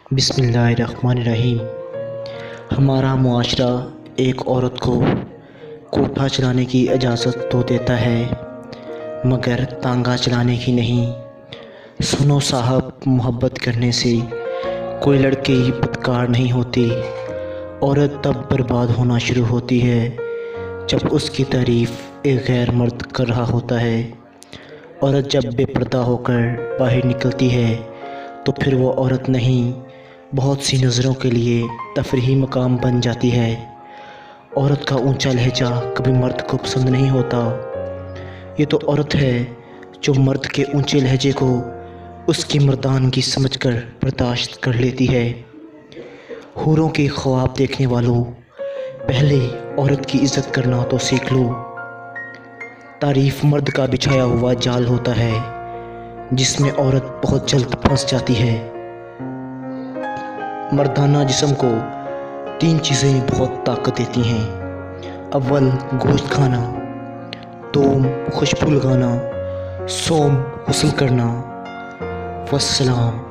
बिस्मिल्लाहिर्रहमानिर्रहीम। हमारा मुआशरा एक औरत को कोठा चलाने की इजाज़त तो देता है मगर तांगा चलाने की नहीं। सुनो साहब, मोहब्बत करने से कोई लड़की बदकार नहीं होती। औरत तब बर्बाद होना शुरू होती है जब उसकी तारीफ़ एक गैर मर्द कर रहा होता है। औरत जब बेपर्दा होकर बाहर निकलती है तो फिर वो औरत नहीं, बहुत सी नज़रों के लिए तफरीही मकाम बन जाती है। औरत का ऊंचा लहजा कभी मर्द को पसंद नहीं होता। ये तो औरत है जो मर्द के ऊंचे लहजे को उसकी मर्दानगी समझकर बर्दाश्त कर लेती है। हूरों के ख्वाब देखने वालों, पहले औरत की इज़्ज़त करना तो सीख लो। तारीफ़ मर्द का बिछाया हुआ जाल होता है जिसमें औरत बहुत जल्द फंस जाती है। मर्दाना जिस्म को 3 चीज़ें बहुत ताकत देती हैं। अव्वल गोश्त खाना, दोम खुशबू लगाना, सोम गुस्ल करना, वस्सलाम।